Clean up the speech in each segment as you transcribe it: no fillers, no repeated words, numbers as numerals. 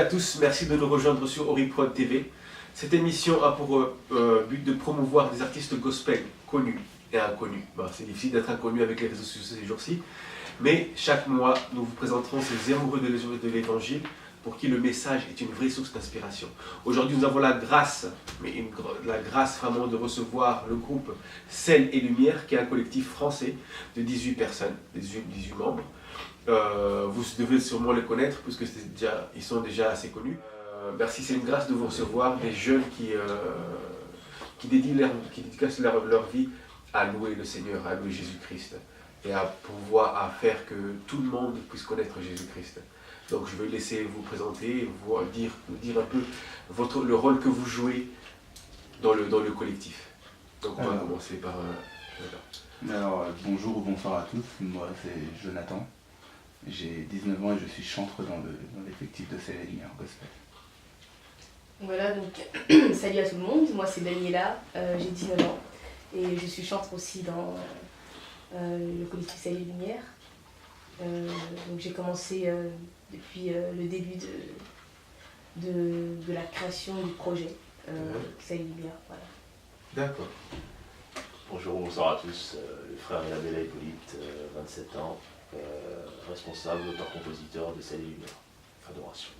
à tous, merci de nous rejoindre sur Oriprod TV. Cette émission a pour but de promouvoir des artistes gospel connus et inconnus. Bon, c'est difficile d'être inconnu avec les réseaux sociaux ces jours-ci, mais chaque mois, nous vous présenterons ces amoureux de l'Évangile pour qui le message est une vraie source d'inspiration. Aujourd'hui, nous avons la grâce, la grâce vraiment de recevoir le groupe Sel et Lumière, qui est un collectif français de 18 personnes, 18 membres. Vous devez sûrement les connaître, puisque ils sont déjà assez connus. Merci, c'est une grâce de vous recevoir, des jeunes qui dédicacent leur vie à louer le Seigneur, à louer Jésus-Christ, et à faire que tout le monde puisse connaître Jésus-Christ. Donc je vais laisser vous présenter, vous dire un peu le rôle que vous jouez dans le collectif. Donc on va commencer par... Alors, bonjour ou bonsoir à tous, moi c'est Jonathan, j'ai 19 ans et je suis chantre dans l'effectif de Sel et Lumière Gospel. Voilà, donc salut à tout le monde, moi c'est Daniela, j'ai 19 ans et je suis chantre aussi dans le collectif Sel et Lumière. Donc j'ai commencé depuis le début de la création du projet Sel et Lumière, voilà. D'accord. Bonjour, bonsoir à tous, le frère Isabella Hippolyte, 27 ans, responsable, auteur-compositeur de Sel et Lumière, Adoration.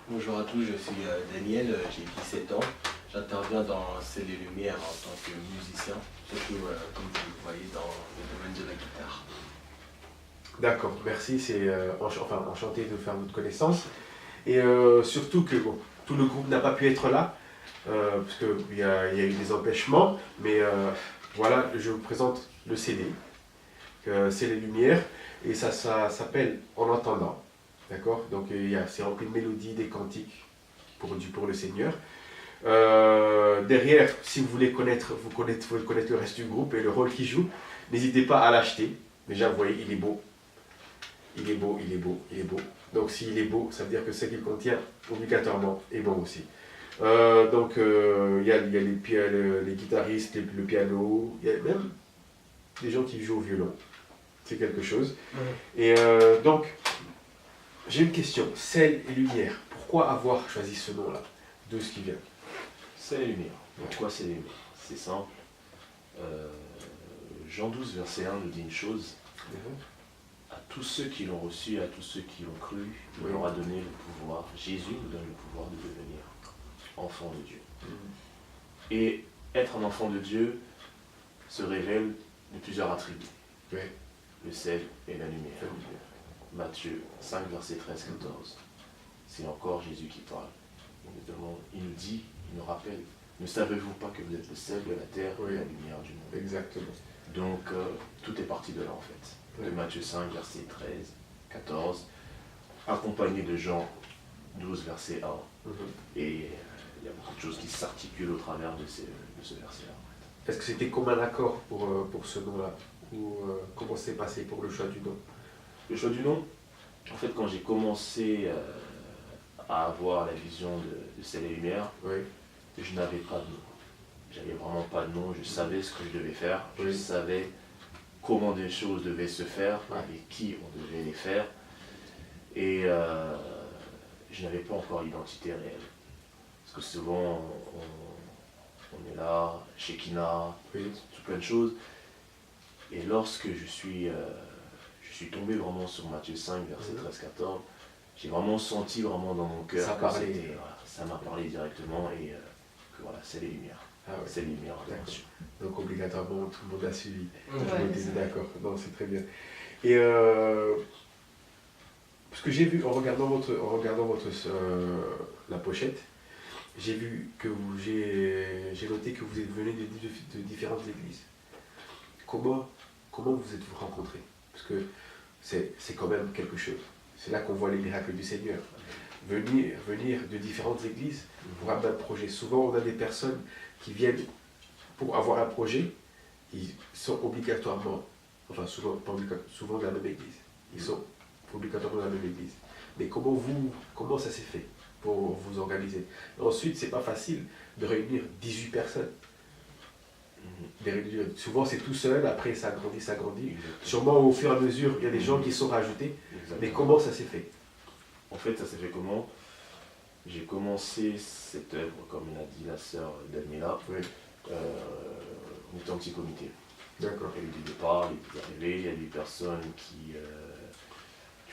Bonjour à tous, je suis Daniel, j'ai 17 ans, j'interviens dans Sel et Lumière en tant que musicien, surtout comme vous le voyez dans le domaine de la guitare. D'accord, merci, c'est enchanté de faire votre connaissance. Et surtout que tout le groupe n'a pas pu être là, parce qu'il y a eu des empêchements, mais voilà, je vous présente le CD, c'est les Lumières, et ça s'appelle En entendant, d'accord? Donc c'est rempli de mélodies, des cantiques pour le Seigneur. Derrière, si vous voulez connaître le reste du groupe et le rôle qu'il joue, n'hésitez pas à l'acheter. Déjà, vous voyez, il est beau. Il est beau, il est beau, il est beau. Donc s'il est beau, ça veut dire que ce qu'il contient, obligatoirement, est bon aussi. Donc il y a les guitaristes, le piano, il y a même des gens qui jouent au violon. C'est quelque chose. Et donc, j'ai une question. Sel et Lumière, pourquoi avoir choisi ce nom-là, de ce qui vient? Sel et Lumière. Pourquoi Sel et Lumière? C'est simple. Jean 12, verset 1 nous dit une chose. À tous ceux qui l'ont reçu, à tous ceux qui l'ont cru, il leur a donné le pouvoir. Jésus nous donne le pouvoir de devenir enfant de Dieu. Et être un enfant de Dieu se révèle de plusieurs attributs. Le sel et la lumière. Matthieu 5, verset 13-14. C'est encore Jésus qui parle. Il nous dit, il nous rappelle, ne savez-vous pas que vous êtes le sel de la terre et la lumière du monde? Exactement. Donc tout est parti de là en fait. De Matthieu 5, verset 13, 14, accompagné de Jean 12, verset 1. Et il y a beaucoup de choses qui s'articulent au travers de ce verset-là. En fait. Est-ce que c'était comme un accord pour ce nom-là? Ou comment s'est passé pour le choix du nom? Le choix du nom, en fait, quand j'ai commencé à avoir la vision de Sel et Lumière, je n'avais pas de nom. J'avais vraiment pas de nom, je savais ce que je devais faire, je savais comment des choses devaient se faire, avec qui on devait les faire, et je n'avais pas encore l'identité réelle. Parce que souvent, on est là, chez Kina, tout plein de choses, et lorsque je suis tombé vraiment sur Matthieu 5, verset 13-14, j'ai vraiment senti vraiment dans mon cœur ça m'a parlé directement, et que voilà, c'est les lumières. C'est les lumières, attention. Donc obligatoirement, tout le monde a suivi. Tout le monde était d'accord. Non, c'est très bien. Et parce que j'ai vu, en regardant la pochette, j'ai vu que j'ai noté que vous êtes venus de différentes églises. Comment vous êtes-vous rencontrés? Parce que c'est quand même quelque chose. C'est là qu'on voit les miracles du Seigneur. Venir de différentes églises pour un même projet. Souvent, on a des personnes qui viennent pour avoir un projet, ils sont obligatoirement, souvent de la même église. Ils sont obligatoirement de la même église. Mais comment ça s'est fait pour vous organiser? Ensuite, c'est pas facile de réunir 18 personnes. Souvent c'est tout seul, après ça grandit. Sûrement au fur et à mesure, il y a des gens qui sont rajoutés. Mais comment ça s'est fait? En fait, ça s'est fait comment? J'ai commencé cette œuvre, comme l'a dit la sœur Daniela, en étant petit comité. D'accord. Il y a eu des départs, il y a eu des arrivées, il y a des personnes qui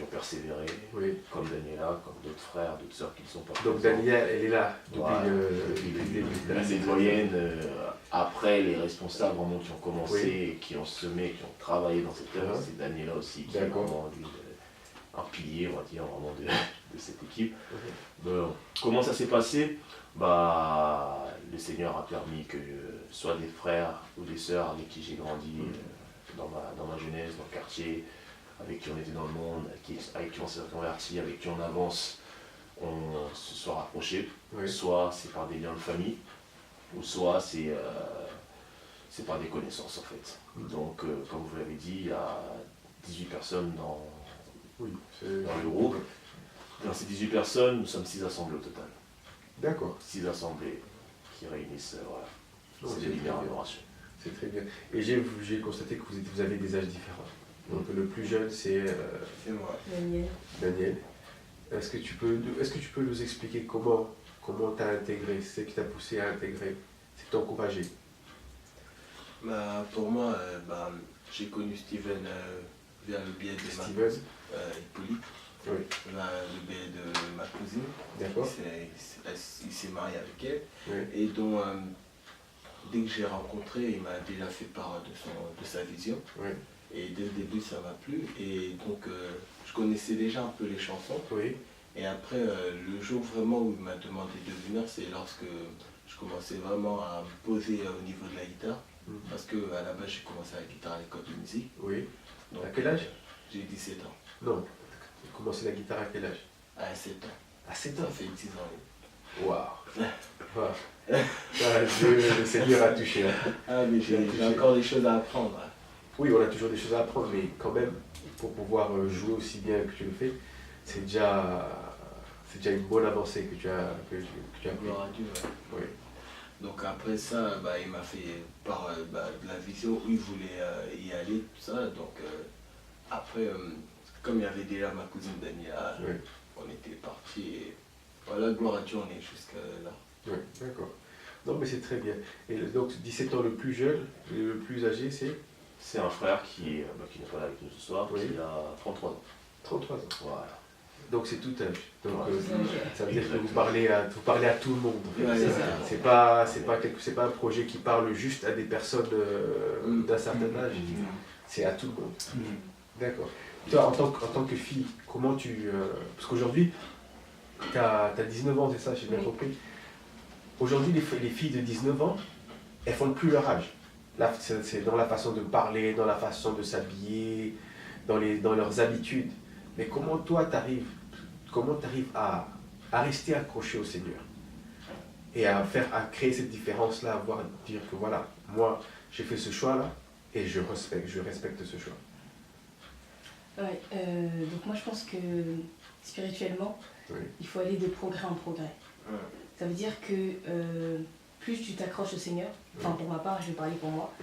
ont persévéré, comme Daniela, comme d'autres frères, d'autres sœurs qui ne sont pas présents. Donc Daniela, elle est là depuis le début. La citoyenne, après les responsables vraiment qui ont commencé, qui ont semé, qui ont travaillé dans cette œuvre, c'est Daniela aussi qui est vraiment un pilier, on va dire, vraiment de cette équipe. Bon, comment ça s'est passé? Le Seigneur a permis que soit des frères ou des sœurs avec qui j'ai grandi dans ma jeunesse, dans le quartier, avec qui on était dans le monde, avec qui on s'est converti, avec qui on avance, on se soit rapprochés. Soit c'est par des liens de famille, ou soit c'est par des connaissances en fait. Donc, comme vous l'avez dit, il y a 18 personnes dans le groupe. Dans ces 18 personnes, nous sommes 6 assemblées au total. D'accord. 6 assemblées qui réunissent, c'est des lumières adoration. C'est très bien. Et j'ai constaté que vous avez des âges différents. Donc le plus jeune, c'est moi. Daniel. Est-ce que tu peux nous expliquer comment tu as intégré, c'est ce qui t'a poussé à intégrer, c'est qui t'a encouragé? Pour moi, j'ai connu Steven via le biais de Hippolyte. Le biais de ma cousine. D'accord. Il s'est marié avec elle. Et donc, dès que j'ai rencontré, il m'a déjà fait part de sa vision. Et dès le début, ça m'a plu. Et donc, je connaissais déjà un peu les chansons. Et après, le jour vraiment où il m'a demandé de venir, c'est lorsque je commençais vraiment à me poser au niveau de la guitare. Parce qu'à la base, j'ai commencé la guitare à l'école de musique. Donc, à quel âge? J'ai 17 ans. Non. Tu as commencé la guitare à quel âge? À 7 ans. À 7 ans? Ça fait 10 ans. Waouh. Le Seigneur a touché. Mais j'ai encore des choses à apprendre. Oui, on a toujours des choses à apprendre, mais quand même, pour pouvoir jouer aussi bien que tu le fais, c'est déjà une bonne avancée que tu as pris. Gloire à Dieu, Donc après ça, il m'a fait part de la vision où il voulait y aller, tout ça. Donc après, comme il y avait déjà ma cousine Daniela, on était partis et voilà, gloire à Dieu, on est jusqu'à là. Oui, d'accord. Non, mais c'est très bien. Et donc 17 ans le plus jeune, le plus âgé, c'est un frère qui n'est pas là avec nous ce soir, qui a 33 ans. 33 ans. Voilà. Donc c'est tout âge. Donc ça veut dire que vous parlez à tout le monde. C'est pas un projet qui parle juste à des personnes d'un certain âge. C'est à tout le monde. D'accord. Toi, en tant que fille, comment tu... parce qu'aujourd'hui, tu as 19 ans, c'est ça, j'ai bien compris. Aujourd'hui, les filles de 19 ans, elles font plus leur âge. Là, c'est dans la façon de parler, dans la façon de s'habiller, dans leurs habitudes. Mais comment toi, t'arrives à rester accroché au Seigneur et à créer cette différence-là, à dire que voilà, moi, j'ai fait ce choix-là et je respecte ce choix. Donc moi, je pense que spirituellement, il faut aller de progrès en progrès. Ça veut dire que plus tu t'accroches au Seigneur, enfin pour ma part, je vais parler pour moi,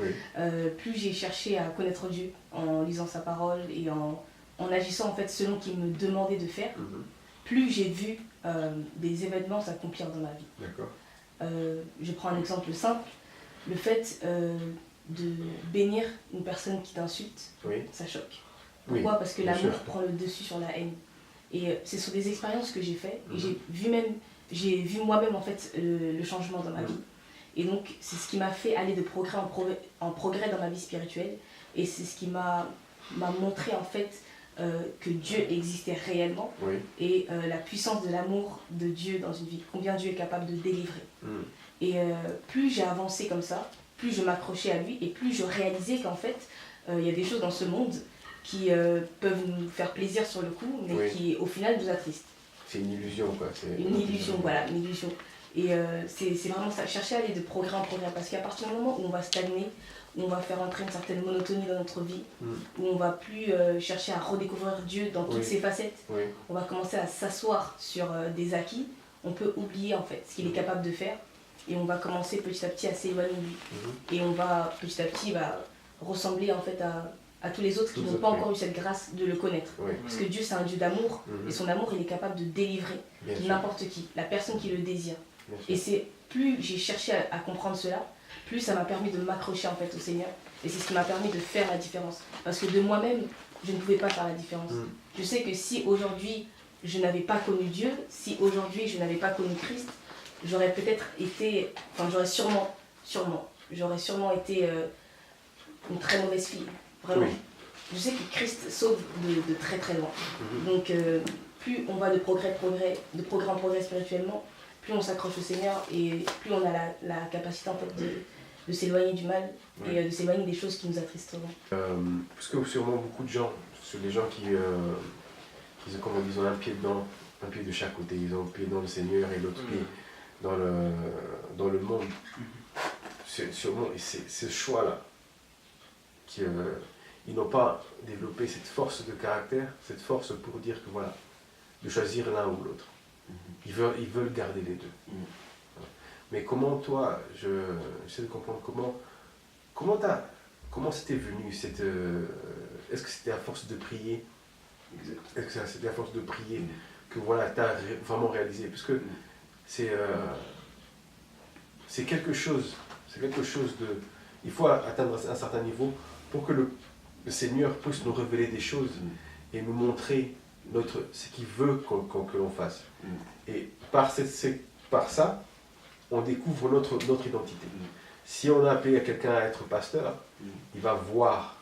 plus j'ai cherché à connaître Dieu en lisant sa parole et en agissant en fait selon qu'il me demandait de faire, plus j'ai vu des événements s'accomplir dans ma vie. D'accord. Je prends un exemple simple, le fait de bénir une personne qui t'insulte, ça choque. Pourquoi? Parce que l'amour prend le dessus sur la haine. Et c'est sur des expériences que j'ai fait et j'ai vu moi-même en fait le changement dans ma vie. Et donc c'est ce qui m'a fait aller de progrès en progrès dans ma vie spirituelle. Et c'est ce qui m'a montré en fait que Dieu existait réellement et la puissance de l'amour de Dieu dans une vie, combien Dieu est capable de délivrer. Et plus j'ai avancé comme ça, plus je m'accrochais à lui et plus je réalisais qu'en fait il y a des choses dans ce monde qui peuvent nous faire plaisir sur le coup, mais qui au final nous attristent. C'est une illusion quoi. Une illusion, voilà, une illusion. Et c'est vraiment ça, chercher à aller de progrès en progrès, parce qu'à partir du moment où on va stagner, où on va faire entrer une certaine monotonie dans notre vie, où on va plus chercher à redécouvrir Dieu dans toutes ses facettes, on va commencer à s'asseoir sur des acquis, on peut oublier en fait ce qu'il est capable de faire, et on va commencer petit à petit à s'éloigner de lui. Et on va petit à petit ressembler en fait à tous les autres qui n'ont pas encore eu cette grâce de le connaître. Parce que Dieu, c'est un Dieu d'amour, et son amour, il est capable de délivrer n'importe qui, la personne qui le désire. Et c'est plus j'ai cherché à comprendre cela, plus ça m'a permis de m'accrocher en fait au Seigneur. Et c'est ce qui m'a permis de faire la différence. Parce que de moi-même, je ne pouvais pas faire la différence. Je sais que si aujourd'hui, je n'avais pas connu Dieu, si aujourd'hui, je n'avais pas connu Christ, j'aurais peut-être été, enfin j'aurais sûrement été une très mauvaise fille. Vraiment. Je sais que Christ sauve de très très loin. Donc plus on va de progrès en progrès spirituellement, plus on s'accroche au Seigneur et plus on a la capacité en fait de s'éloigner du mal et de s'éloigner des choses qui nous attristeront. Parce que sûrement beaucoup de gens, sur les gens qui ont un pied dedans, un pied de chaque côté, ils ont un pied dans le Seigneur et l'autre pied dans le monde. Sûrement, et c'est ce choix-là, ils n'ont pas développé cette force de caractère, cette force pour dire que voilà, de choisir l'un ou l'autre. Ils veulent garder les deux. Mais comment toi, j'essaie de comprendre comment c'était venu cette... est-ce que c'était à force de prier? Est-ce que c'était à force de prier que voilà, tu as vraiment réalisé? Parce que c'est quelque chose de... Il faut atteindre un certain niveau pour que le Seigneur puisse nous révéler des choses et nous montrer ce qu'il veut que l'on fasse. Et par ça, on découvre notre identité. Si on a appelé à quelqu'un à être pasteur, il va voir.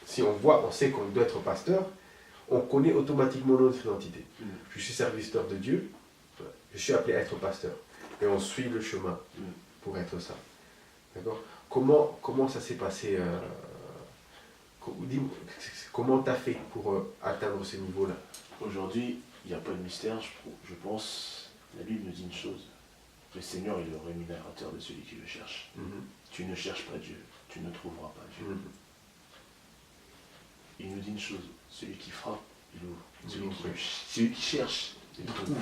Si on sait qu'on doit être pasteur, on connaît automatiquement notre identité. Je suis serviteur de Dieu, je suis appelé à être pasteur. Et on suit le chemin pour être ça. D'accord? Comment ça s'est passé comment tu as fait pour atteindre ce niveau-là? Aujourd'hui, il n'y a pas de mystère, je pense. La Bible nous dit une chose. Le Seigneur est le rémunérateur de celui qui le cherche. Tu ne cherches pas Dieu, tu ne trouveras pas Dieu. Il nous dit une chose. Celui qui frappe, il ouvre. Celui qui cherche, il trouve.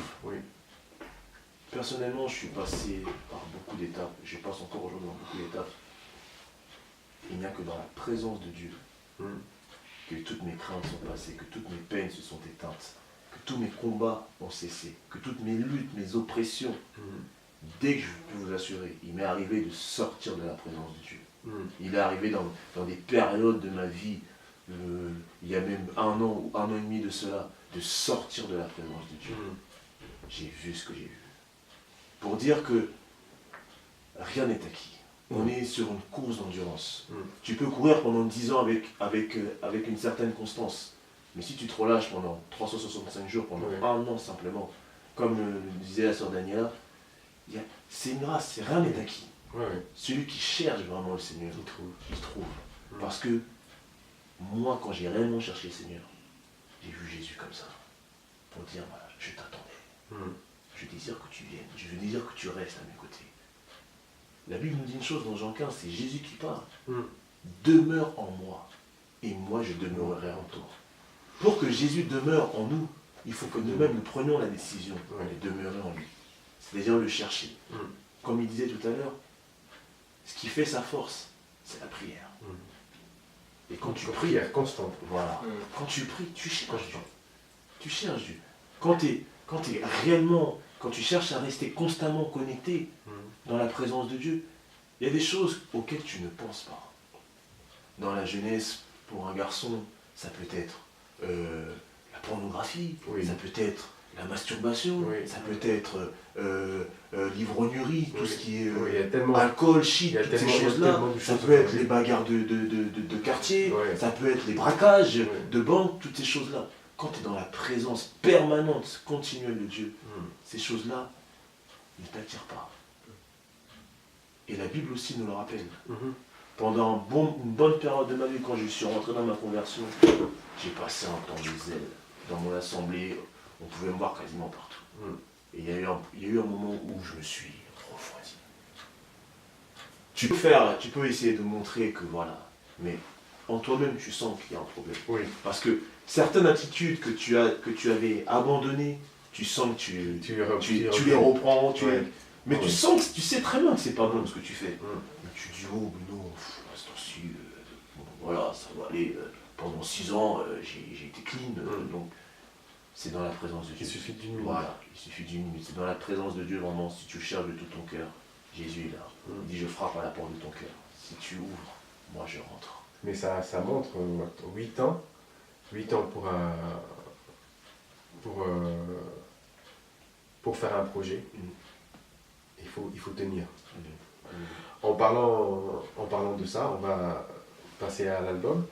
Personnellement, je suis passé par beaucoup d'étapes. Je passe encore aujourd'hui dans beaucoup d'étapes. Il n'y a que dans la présence de Dieu que toutes mes craintes sont passées, que toutes mes peines se sont éteintes, que tous mes combats ont cessé, que toutes mes luttes, mes oppressions, dès que je peux vous assurer, il m'est arrivé de sortir de la présence de Dieu. Il est arrivé dans des périodes de ma vie, il y a même 1 an ou 1 an et demi de cela, de sortir de la présence de Dieu. J'ai vu ce que j'ai vu. Pour dire que rien n'est acquis. On est sur une course d'endurance. Tu peux courir pendant 10 ans avec une certaine constance. Mais si tu te relâches pendant 365 jours, pendant 1 an simplement, comme disait la sœur Daniela, c'est une grâce, rien n'est acquis. Celui qui cherche vraiment le Seigneur, il trouve. Parce que moi, quand j'ai réellement cherché le Seigneur, j'ai vu Jésus comme ça. Pour dire, voilà, je t'attendais. Je désire que tu viennes. Je désire que tu restes à mes côtés. La Bible nous dit une chose dans Jean 15, c'est Jésus qui parle. Demeure en moi, et moi je demeurerai en toi. Pour que Jésus demeure en nous, il faut que nous-mêmes nous prenions la décision de demeurer en lui. C'est-à-dire le chercher. Comme il disait tout à l'heure, ce qui fait sa force, c'est la prière. Et quand tu pries, constante. Voilà. Quand tu pries, tu cherches Dieu. Tu cherches Dieu. Quand tu cherches à rester constamment connecté dans la présence de Dieu, il y a des choses auxquelles tu ne penses pas. Dans la jeunesse, pour un garçon, ça peut être la pornographie, ça peut être la masturbation, ça peut être l'ivrognerie, tout ce qui est alcool, shit, toutes ces choses-là. Ça peut être les bagarres de quartier, ça peut être les braquages de banque, toutes ces choses-là. Quand tu es dans la présence permanente, continuelle de Dieu, ces choses-là ne t'attirent pas. Et la Bible aussi nous le rappelle. Pendant une bonne période de ma vie, quand je suis rentré dans ma conversion, j'ai passé un temps de zèle. Dans mon assemblée, on pouvait me voir quasiment partout. Et il y a eu un moment où je me suis refroidi. Tu peux essayer de montrer que voilà, mais en toi-même, tu sens qu'il y a un problème. Parce que certaines attitudes que tu avais abandonnées, tu sens que tu les reprends, mais tu sens que tu sais très bien que c'est pas bon ce que tu fais. Mais tu dis, oh mais non, à ce temps-ci, voilà, ça va aller, pendant 6 ans, j'ai été clean, donc c'est dans la présence de Dieu. Il suffit d'une minute. Voilà, il suffit d'une minute. C'est dans la présence de Dieu, vraiment, si tu cherches de tout ton cœur, Jésus est là. Il dit, je frappe à la porte de ton cœur. Si tu ouvres, moi je rentre. Mais ça montre 8 ans. 8 ans pour faire un projet. Il faut tenir. En parlant de ça, on va passer à l'album.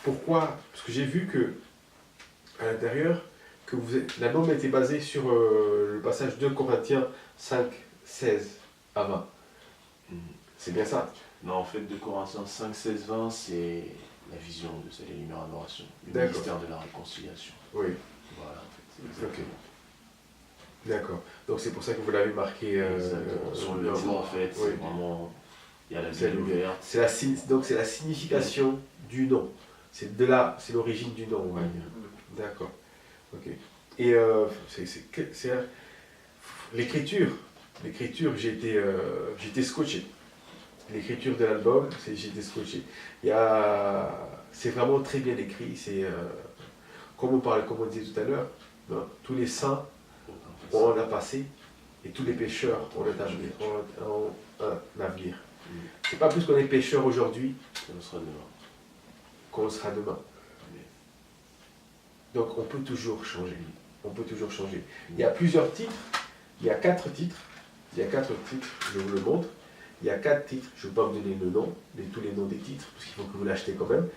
Pourquoi? Parce que j'ai vu que à l'intérieur, que l'album a été basé sur le passage 2 Corinthiens 5, 16 à 20. C'est bien ça? Non, en fait, 2 Corinthiens 5, 16, 20, c'est la vision de Salut et Lumière Adoration, le D'accord. ministère de la réconciliation. Oui. Voilà, en fait, c'est Ok. D'accord. Donc c'est pour ça que vous l'avez marqué sur le logo, en fait, oui. c'est vraiment... Il y a la C'est Bible ouverte. donc c'est la signification du nom. C'est l'origine du nom, on va dire. D'accord. Ok. Et l'écriture, j'ai été scotché. L'écriture de l'album, j'ai été scotché. C'est vraiment très bien écrit. C'est comme on disait tout à l'heure, tous les saints ont un passé et tous les pécheurs ont un avenir. C'est pas plus qu'on est pécheur aujourd'hui qu'on le sera demain. Donc on peut toujours changer. On peut toujours changer. Il y a plusieurs titres. Il y a 4 titres. Je vous le montre. Il y a 4 titres. Je ne vais pas vous donner le nom, tous les noms des titres, parce qu'il faut que vous l'achetez quand même.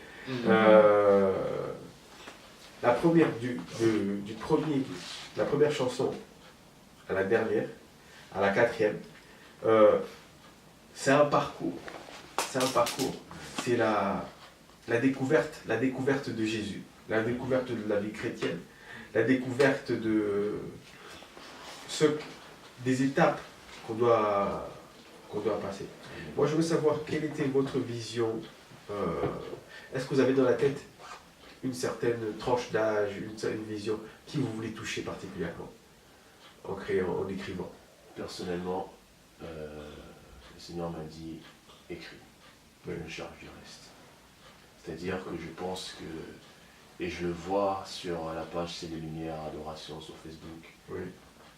La première la première chanson à la dernière, à la 4e, c'est un parcours. C'est la découverte de Jésus, la découverte de la vie chrétienne, la découverte des étapes qu'on doit passer. Moi, je veux savoir quelle était votre vision. Est-ce que vous avez dans la tête une certaine tranche d'âge, une vision qui vous voulez toucher particulièrement en écrivant? Personnellement, le Seigneur m'a dit, écris, je me charge du reste. C'est-à-dire que je pense que, et je le vois sur la page C'est les Lumières Adoration sur Facebook, Oui.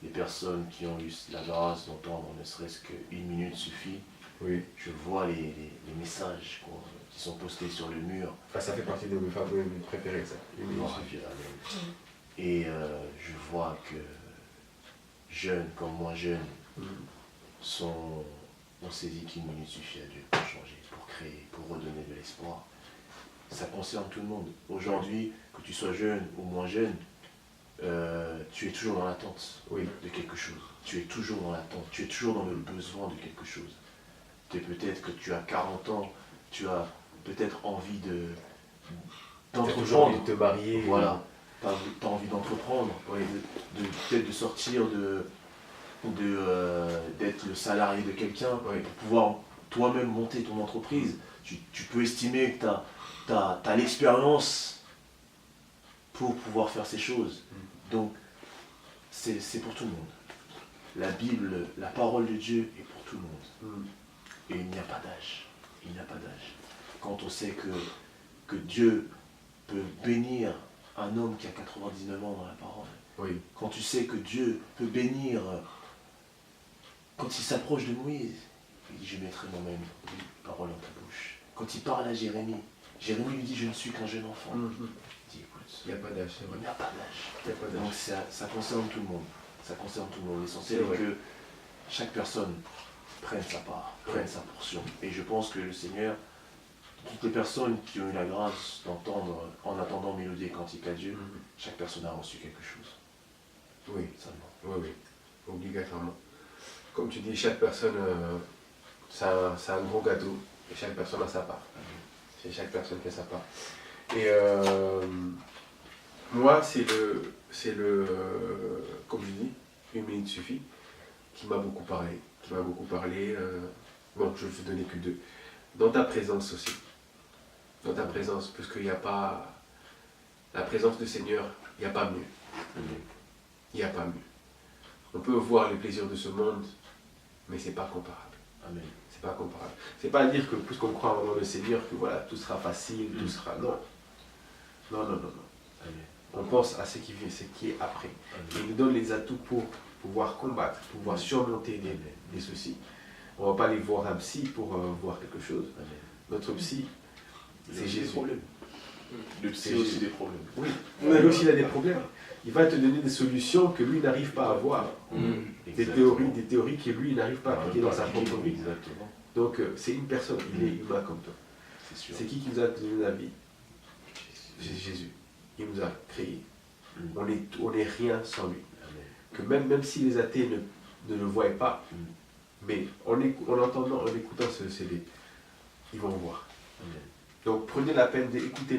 les personnes qui ont eu la grâce d'entendre ne serait-ce qu'une minute suffit, Oui. je vois les messages qui sont postés sur le mur. Ça fait partie de mes favoris préférés, ça. Et je vois que jeunes comme moins jeunes ont saisi qu'une minute suffit à Dieu pour changer, pour créer, pour redonner de l'espoir. Ça concerne tout le monde. Aujourd'hui, que tu sois jeune ou moins jeune, tu es toujours dans l'attente de quelque chose. Tu es toujours dans l'attente, tu es toujours dans le besoin de quelque chose. Peut-être que tu as 40 ans, tu as peut-être envie d'entreprendre, de te marier. Voilà, tu as envie d'entreprendre, peut-être de sortir d'être le salarié de quelqu'un, pour pouvoir toi-même monter ton entreprise. Tu peux estimer que tu as l'expérience pour pouvoir faire ces choses. Donc, c'est pour tout le monde. La Bible, la parole de Dieu est pour tout le monde. Et il n'y a pas d'âge. Il n'y a pas d'âge. Quand on sait que Dieu peut bénir un homme qui a 99 ans dans la parole, quand tu sais que Dieu peut bénir, quand il s'approche de Moïse, il dit, je mettrai moi-même une parole dans ta bouche. Quand il parle à Jérémie lui dit, je ne suis qu'un jeune enfant. Il dit, écoute, il n'y a pas d'âge, c'est vrai. Il n'y a pas d'âge. Donc ça concerne tout le monde. Ça concerne tout le monde. L'essentiel est que chaque personne prenne sa part, prenne sa portion. Et je pense que le Seigneur, toutes les personnes qui ont eu la grâce d'entendre, en attendant Mélodie et Cantique à Dieu, chaque personne a reçu quelque chose. Oui, seulement. Oui, obligatoirement. Comme tu dis, chaque personne, c'est un gros gâteau, et chaque personne a sa part. C'est chaque personne qui a sa part. Et moi, c'est comme je dis, une minute suffit, qui m'a beaucoup parlé. Bon, je ne vais vous donner que 2. Dans ta présence aussi. Dans ta présence, parce qu'il n'y a pas... La présence du Seigneur, il n'y a pas mieux. Il n'y a pas mieux. On peut voir les plaisirs de ce monde, mais ce n'est pas comparable. Amen. C'est pas comparable. C'est pas à dire que plus qu'on croit en le Seigneur, que voilà, tout sera facile, tout sera... Non. Non, non, non, non. Amen. On pense à ce qui vient, ce qui est après. Amen. Il nous donne les atouts pour pouvoir combattre, pouvoir surmonter des soucis. On ne va pas aller voir un psy pour voir quelque chose. Amen. Notre psy, Il a c'est aussi des Jésus. problèmes. Le psy C'est a aussi Jésus. des problèmes. Oui, mais lui aussi il a des problèmes. Il va te donner des solutions que lui n'arrive pas à voir. Des théories que lui n'arrive pas à appliquer dans sa propre vie. Exactement. Donc c'est une personne, il est humain comme toi. C'est sûr. C'est qui nous a donné la vie? C'est Jésus. Il nous a créés. On est rien sans lui. Amen. Que même si les athées ne le voient pas, mais en entendant, en écoutant ce CD, ils vont voir. Amen. Donc prenez la peine d'écouter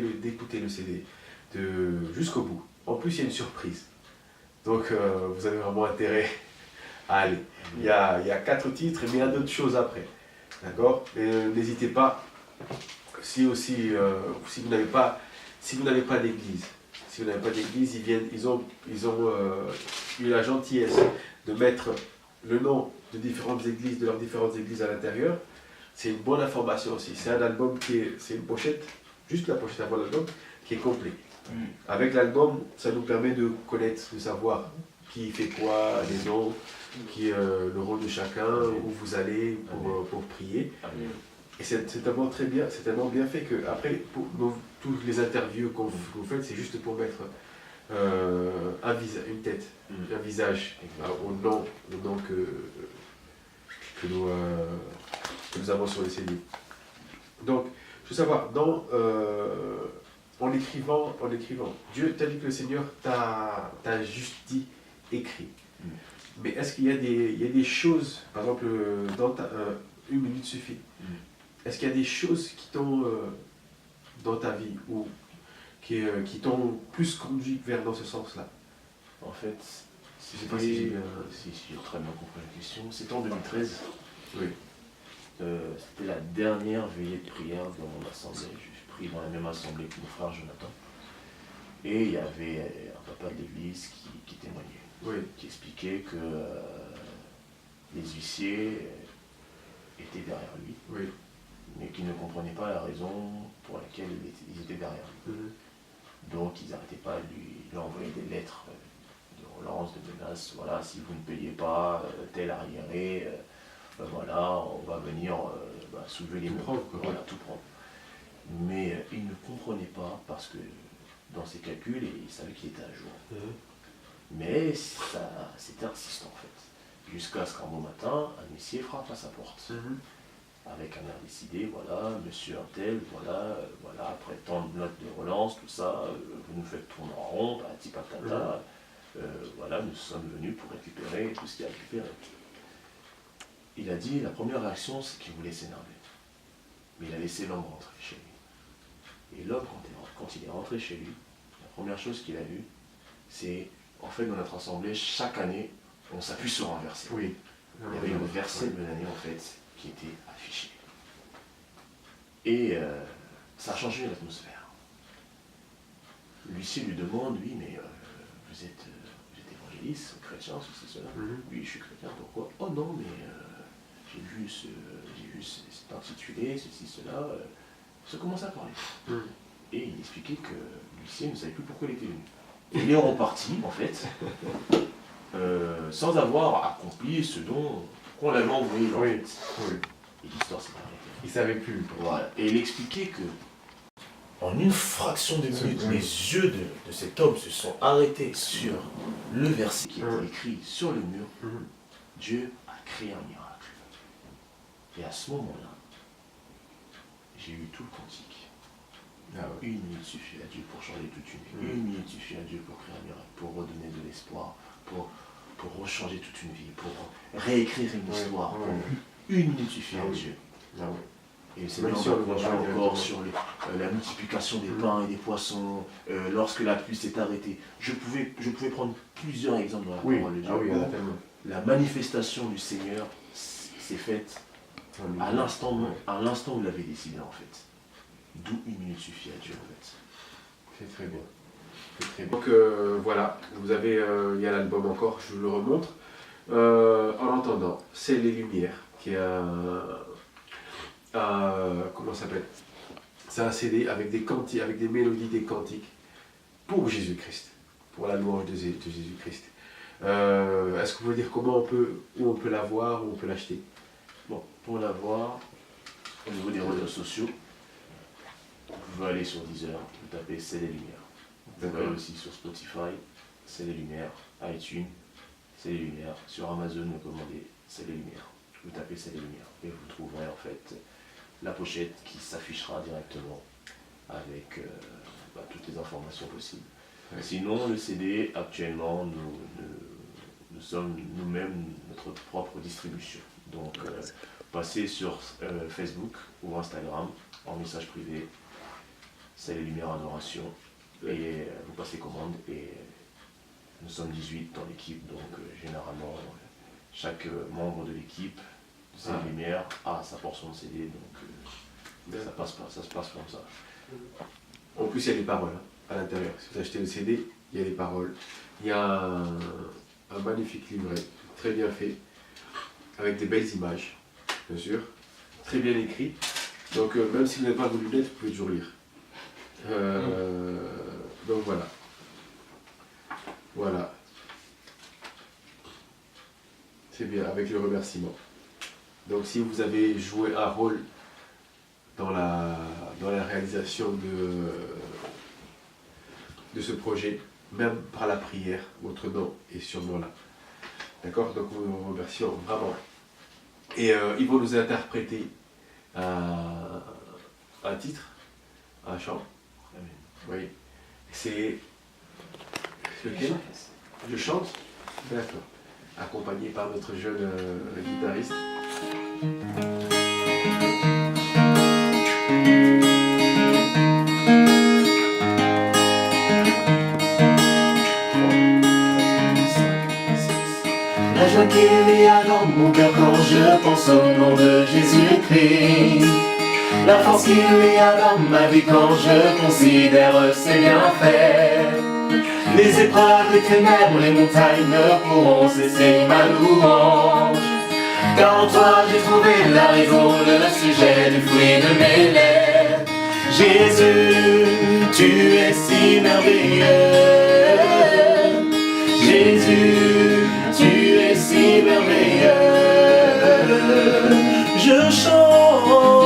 le CD jusqu'au bout. En plus, il y a une surprise. Donc vous avez vraiment intérêt à aller. Il y a 4 titres, mais il y a d'autres choses après. D'accord? N'hésitez pas, si vous n'avez pas d'église, ils ont eu la gentillesse de mettre le nom de leurs différentes églises à l'intérieur. C'est une bonne information aussi. C'est un album c'est une pochette, juste la pochette avant l'album, qui est complet. Avec l'album, ça nous permet de connaître, de savoir qui fait quoi, les noms, le rôle de chacun, où vous allez pour prier. Amen. Et c'est tellement très bien, c'est tellement bien fait que après, toutes les interviews qu'on vous faites, c'est juste pour mettre une tête, un visage au nom que nous avons sur les CD. Donc, je veux savoir, en écrivant, Dieu t'a dit que le Seigneur t'a juste dit écrit. Mais est-ce qu'il y a des choses, par exemple, dans une minute suffit. Est-ce qu'il y a des choses qui t'ont, dans ta vie, ou qui t'ont plus conduit dans ce sens-là? En fait, Je sais pas si j'ai si j'ai très bien compris la question, c'était en 2013. Oui. C'était la dernière veillée de prière dans mon assemblée. Je prie dans la même assemblée que mon frère Jonathan. Et il y avait un papa de l'église qui témoignait, qui expliquait que les huissiers étaient derrière lui, mais qu'ils ne comprenaient pas la raison pour laquelle ils étaient derrière lui. Donc ils n'arrêtaient pas de lui envoyer des lettres de relance, de menaces. Voilà, si vous ne payez pas tel arriéré, voilà, on va venir soulever les murs. Voilà, tout prendre. Mais il ne comprenait pas parce que dans ses calculs, il savait qu'il était à jour. Mais c'était insistant en fait. Jusqu'à ce qu'un beau matin, un huissier frappe à sa porte. Avec un air décidé, voilà, monsieur un tel, voilà, après tant de notes de relance, tout ça, vous nous faites tourner en rond, patati patata, voilà, nous sommes venus pour récupérer tout ce qu'il y a à récupérer. Il a dit, la première réaction, c'est qu'il voulait s'énerver. Mais il a laissé l'homme rentrer chez lui. Et l'homme, quand il est rentré chez lui, la première chose qu'il a vue, c'est, en fait, dans notre assemblée, chaque année, on s'appuie sur un verset. Il y avait un verset de l'année, en fait, qui était affiché. Et ça a changé l'atmosphère. L'huissier lui demande, oui, mais vous êtes évangéliste, chrétien, ceci, cela. Oui, je suis chrétien, pourquoi? Oh non, mais j'ai vu cet intitulé, ceci, cela. Ça commence à parler. Et il expliquait que l'huissier ne savait plus pourquoi il était venu. Il est reparti, en fait, sans avoir accompli ce dont on l'avait envoyé. Et l'histoire s'est arrêtée. Il ne savait plus. Voilà. Et il expliquait que, en une fraction de minute, les yeux de cet homme se sont arrêtés sur le verset qui était écrit sur le mur. Dieu a créé un miracle. Et à ce moment-là, j'ai eu tout le cantique. Une minute suffit à Dieu pour changer toute une vie. Une minute suffit à Dieu pour créer un miracle, pour redonner de l'espoir, pour rechanger toute une vie, pour réécrire une histoire. Une minute suffit à Dieu. Et le Seigneur nous a encore sur la multiplication des pains et des poissons, lorsque la pluie s'est arrêtée. Je pouvais prendre plusieurs exemples dans la parole de Dieu. La manifestation du Seigneur s'est faite à l'instant où il l'avait décidé en fait. D'où une minute suffit à Dieu en fait. C'est très bien. Donc voilà, vous avez, il y a l'album encore, je vous le remontre. En entendant, c'est les lumières. qui est comment ça s'appelle? C'est un CD avec des cantiques, avec des mélodies, des cantiques pour Jésus-Christ, pour la louange de Jésus-Christ. Est-ce que vous pouvez dire où on peut la voir, où on peut l'acheter? Bon, pour la voir, au niveau des réseaux sociaux, vous pouvez aller sur Deezer, vous tapez C'est les Lumières. Vous pouvez aller aussi sur Spotify, C'est les Lumières, iTunes, C'est les Lumières. Sur Amazon, vous commandez C'est les Lumières. Vous tapez C'est les Lumières et vous trouverez en fait la pochette qui s'affichera directement avec toutes les informations possibles. Ouais. Sinon, le CD, actuellement, nous sommes nous-mêmes notre propre distribution. Donc, passez sur Facebook ou Instagram en message privé, C'est les Lumières Adoration, et vous passez commande. Et nous sommes 18 dans l'équipe, donc généralement, chaque membre de l'équipe, C'est les Lumières, a sa portion de CD, donc ça se passe comme ça. En plus, il y a les paroles à l'intérieur. Si vous achetez le CD, il y a les paroles. Il y a un magnifique livret, très bien fait, avec des belles images, bien sûr, très bien écrit. Donc, même si vous n'avez pas vos lunettes, vous pouvez toujours lire. Donc voilà. Voilà. C'est bien, avec le remerciement. Donc si vous avez joué un rôle dans la réalisation de ce projet, même par la prière, votre nom est sûrement là. D'accord? Donc nous vous remercions vraiment. Et ils vont nous interpréter un titre, un chant. Oui. C'est lequel? Je chante? D'accord. Accompagné par notre jeune guitariste. La joie qu'il y a dans mon cœur quand je pense au nom de Jésus-Christ. La force qu'il y a dans ma vie quand je considère ses bienfaits. Les épreuves, les ténèbres, les montagnes ne pourront cesser ma louange. Car en toi j'ai trouvé la raison, le sujet du fruit de mes lèvres. Jésus, tu es si merveilleux. Jésus, tu es si merveilleux. Je chante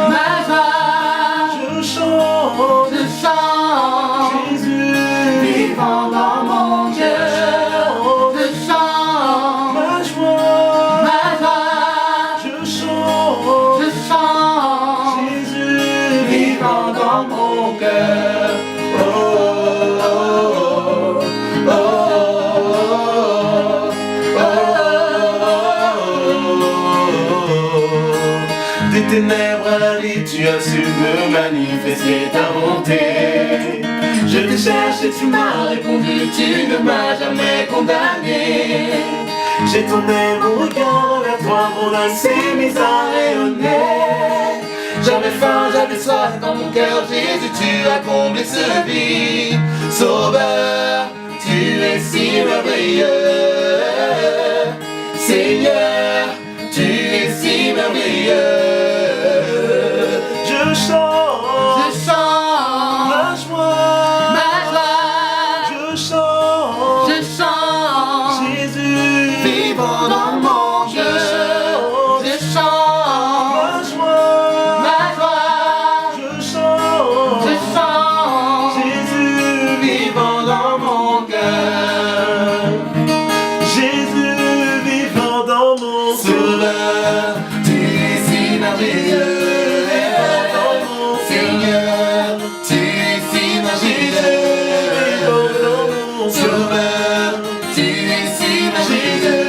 ma joie. Je chante Jésus vivant dans mon cœur. Je chante ma joie. Je chante Jésus vivant dans mon cœur. Des ténèbres à la vie, tu as su me manifester ta bonté. Je te cherche et tu m'as répondu, tu ne m'as jamais condamné. J'ai tourné mon regard vers toi, mon âme s'est mise à rayonner. J'avais faim, j'avais soif dans mon cœur, Jésus, tu as comblé ce vide. Sauveur, tu es si merveilleux. Seigneur, tu es si merveilleux. Je chante ma joie. Je chante Jésus vivant dans mon cœur. Je chante ma joie. Je chante Jésus vivant dans mon cœur. Jésus vivant dans mon cœur. Sauveur, tu es si merveilleux. Seigneur, tu es si merveilleux. Sauveur, tu es si merveilleux.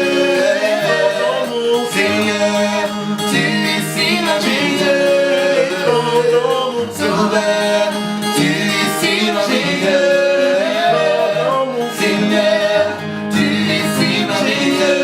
Seigneur, tu es si merveilleux. Sauveur, tu es si merveilleux. Seigneur, tu es si merveilleux.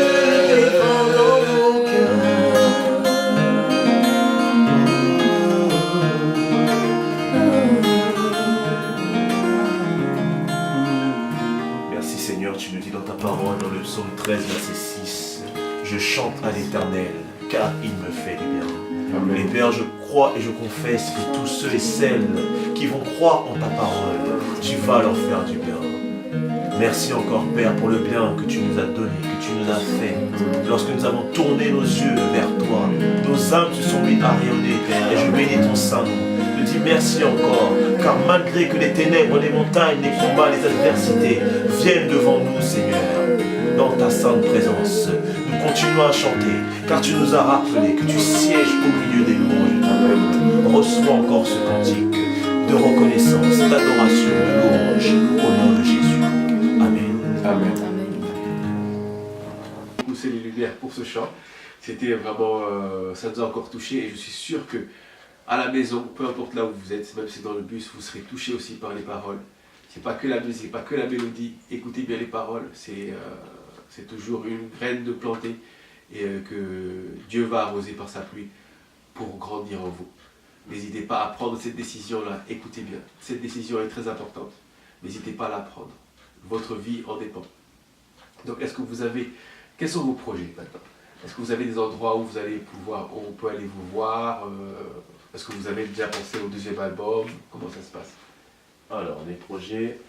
Merci Seigneur, tu nous dis dans ta parole, dans le psaume 13, verset 6, je chante à l'Éternel, car il me fait du bien. Amen. Et Père, je crois et je confesse que tous ceux et celles qui vont croire en ta parole, tu vas leur faire du bien. Merci encore, Père, pour le bien que tu nous as donné, que tu nous as fait. Lorsque nous avons tourné nos yeux vers toi, nos âmes se sont mises à rayonner, Père, et je bénis ton saint nom. Je dis merci encore, car malgré que les ténèbres, les montagnes, les combats, les adversités viennent devant nous, Seigneur, dans ta sainte présence, nous continuons à chanter, car tu nous as rappelé que tu sièges au milieu des louanges de ta peuple. Reçois encore ce cantique de reconnaissance, d'adoration, de louange, au nom de Jésus. Amen. Amen. Amen. Pousser les lumières pour ce chant. C'était vraiment, ça nous a encore touché et je suis sûr que à la maison, peu importe là où vous êtes, même si c'est dans le bus, vous serez touché aussi par les paroles. C'est pas que la musique, pas que la mélodie. Écoutez bien les paroles, c'est toujours une graine de planter et que Dieu va arroser par sa pluie pour grandir en vous. N'hésitez pas à prendre cette décision-là. Écoutez bien, cette décision est très importante. N'hésitez pas à la prendre. Votre vie en dépend. Donc, est-ce que vous avez... Quels sont vos projets maintenant? Est-ce que vous avez des endroits où vous allez pouvoir, où on peut aller vous voir? Est-ce que vous avez déjà pensé au deuxième album? Comment ça se passe? Alors, les projets,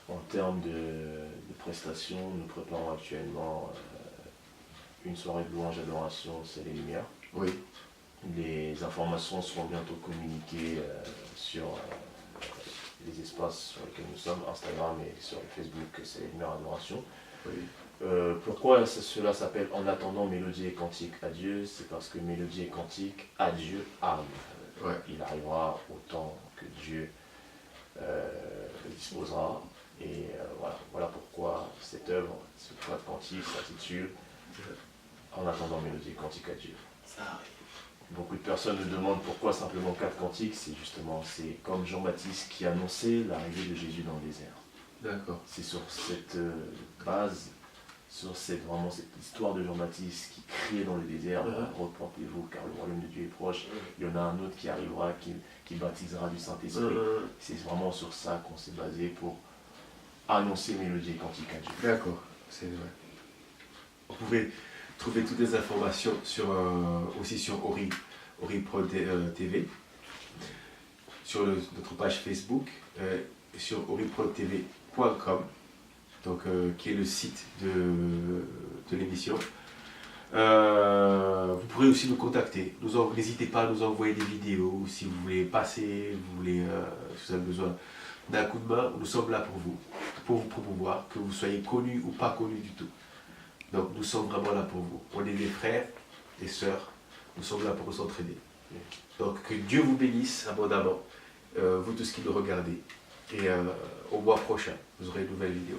en termes de prestations, nous préparons actuellement une soirée de louange adoration, c'est les Lumières. Oui. Les informations seront bientôt communiquées sur les espaces sur lesquels nous sommes, Instagram et sur Facebook, c'est les Lumières Adoration. Oui. Pourquoi cela s'appelle En attendant Mélodie et Cantique à Dieu? C'est parce que Mélodie et Cantique à Dieu arrive. Ouais. Il arrivera au temps que Dieu disposera. Et voilà pourquoi cette œuvre, ce quatre cantique s'intitule En attendant Mélodie et Cantique à Dieu. Ça arrive. Beaucoup de personnes me demandent pourquoi simplement 4 cantiques. C'est comme Jean-Baptiste qui annonçait l'arrivée de Jésus dans le désert. D'accord. C'est sur cette base, sur cette histoire de Jean-Baptiste qui criait dans le désert, repentez-vous car le royaume de Dieu est proche. Il y en a un autre qui arrivera, qui baptisera du Saint-Esprit. C'est vraiment sur ça qu'on s'est basé pour annoncer Mélodie et Cantique à Dieu. D'accord, c'est vrai. Vous pouvez trouver toutes les informations aussi sur OriProd TV, sur notre page Facebook, sur oriprodtv.com, donc qui est le site de l'émission. Vous pourrez aussi nous contacter. N'hésitez pas à nous envoyer des vidéos si vous voulez passer, si vous avez besoin d'un coup de main. Nous sommes là pour vous promouvoir, que vous soyez connus ou pas connus du tout. Donc nous sommes vraiment là pour vous. On est des frères, des sœurs. Nous sommes là pour s'entraider. Donc que Dieu vous bénisse abondamment, vous tous qui nous regardez. Et au mois prochain, vous aurez une nouvelle vidéo.